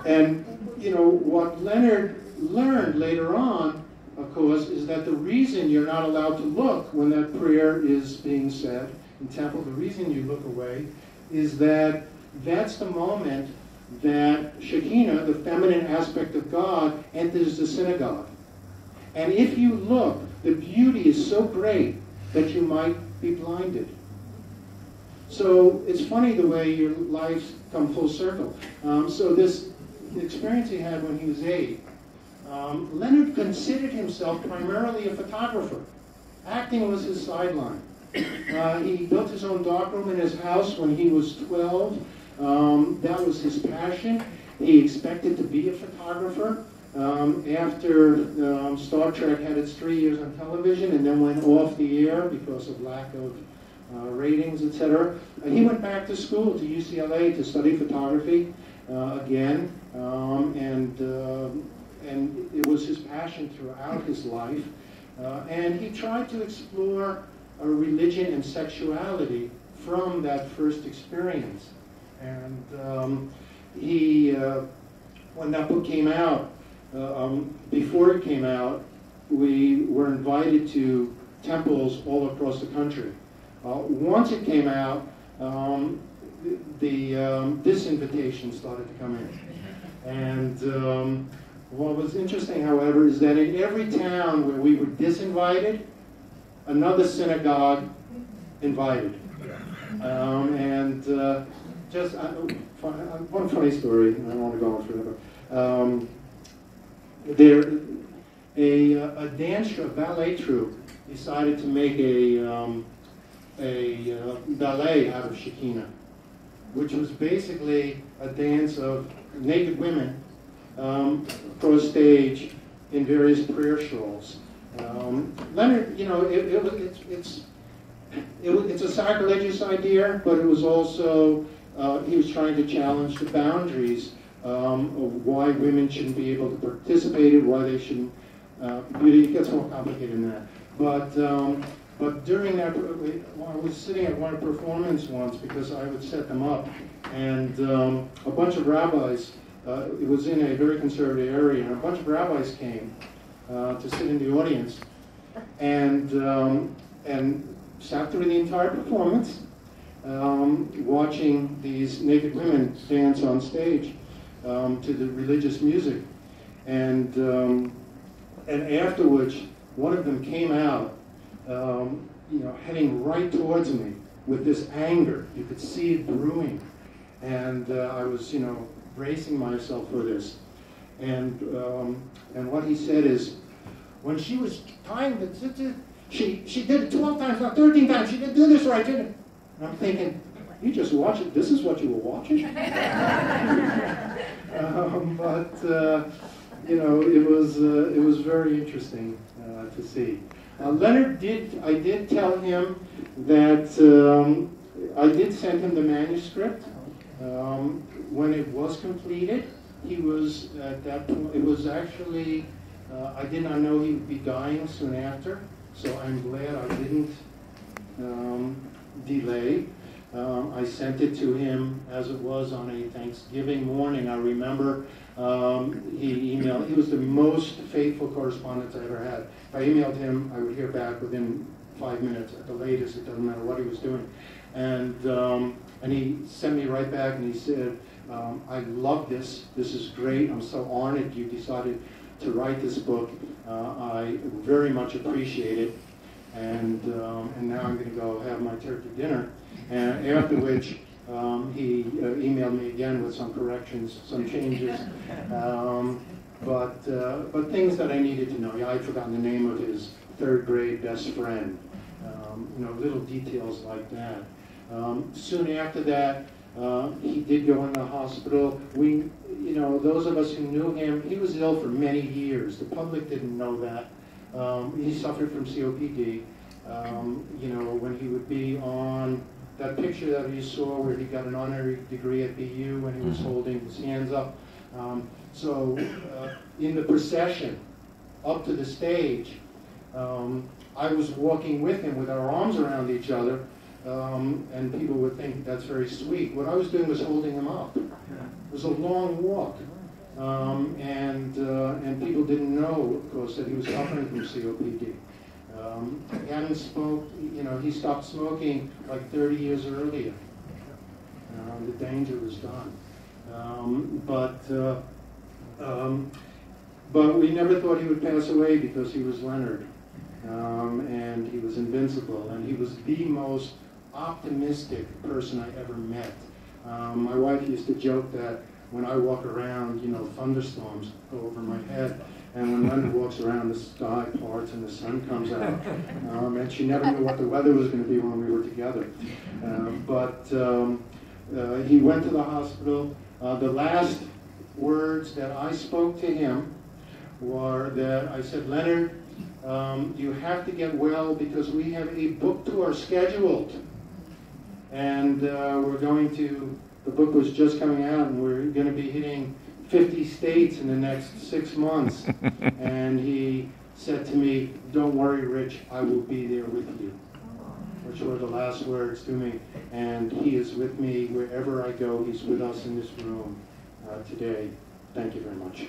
And, you know, what Leonard learned later on, of course, is that the reason you're not allowed to look when that prayer is being said in temple, the reason you look away, is that that's the moment that Shekinah, the feminine aspect of God, enters the synagogue. And if you look, the beauty is so great that you might be blinded. So it's funny the way your lives come full circle. So this experience he had when he was 8, Leonard considered himself primarily a photographer. Acting was his sideline. He built his own darkroom in his house when he was 12. That was his passion. He expected to be a photographer. After Star Trek had its 3 years on television and then went off the air because of lack of ratings, etc., he went back to school, to UCLA, to study photography again, and it was his passion throughout his life. And he tried to explore religion and sexuality from that first experience. And when that book came out, before it came out, we were invited to temples all across the country. Once it came out, this invitation started to come in. And what was interesting, however, is that in every town where we were disinvited, another synagogue invited. Just one funny story, I don't want to go on forever. A dance troupe, ballet troupe, decided to make a ballet out of Shekinah, which was basically a dance of naked women across stage in various prayer shawls. Leonard, you know, it's a sacrilegious idea, but it was also, he was trying to challenge the boundaries of why women shouldn't be able to participate, why they shouldn't, it gets more complicated than that. But during that, I was sitting at one performance once because I would set them up, and a bunch of rabbis, it was in a very conservative area, and a bunch of rabbis came to sit in the audience, and sat through the entire performance, watching these naked women dance on stage to the religious music, and afterwards, one of them came out, you know, heading right towards me with this anger. You could see it brewing, and I was, you know, bracing myself for this. And what he said is, when she was tying the she did it 12 times, not 13 times. She didn't do this right, did it? And I'm thinking, you just watch it. This is what you were watching. You know, it was very interesting to see. Leonard I did tell him that I did send him the manuscript. When it was completed, he was at that point. It was actually I did not know he would be dying soon after. So I'm glad I didn't delay. I sent it to him as it was on a Thanksgiving morning. I remember he emailed. He was the most faithful correspondent I ever had. If I emailed him, I would hear back within 5 minutes at the latest. It doesn't matter what he was doing. And he sent me right back and he said, I love this. This is great. I'm so honored you decided to write this book. I very much appreciate it, and now I'm going to go have my turkey dinner, and after which he emailed me again with some corrections, some changes, but things that I needed to know. Yeah, I'd forgotten the name of his third grade best friend, you know, little details like that. Soon after that, he did go in the hospital. You know, those of us who knew him, he was ill for many years. The public didn't know that. He suffered from COPD. You know, when he would be on that picture that you saw where he got an honorary degree at BU when he was holding his hands up. In the procession up to the stage, I was walking with him with our arms around each other, and people would think that's very sweet. What I was doing was holding him up. It was a long walk. and people didn't know, of course, that he was suffering from COPD. He hadn't smoked, he stopped smoking like 30 years earlier. The danger was done. But we never thought he would pass away because he was Leonard. And he was invincible, and he was the most optimistic person I ever met. My wife used to joke that when I walk around, thunderstorms go over my head, and when Leonard walks around, the sky parts and the sun comes out. And she never knew what the weather was going to be when we were together. But he went to the hospital. The last words that I spoke to him were that I said, Leonard, you have to get well because we have a book tour scheduled. And the book was just coming out, and we're going to be hitting 50 states in the next 6 months. And he said to me, don't worry, Rich, I will be there with you. Which were the last words to me. And he is with me wherever I go. He's with us in this room today. Thank you very much.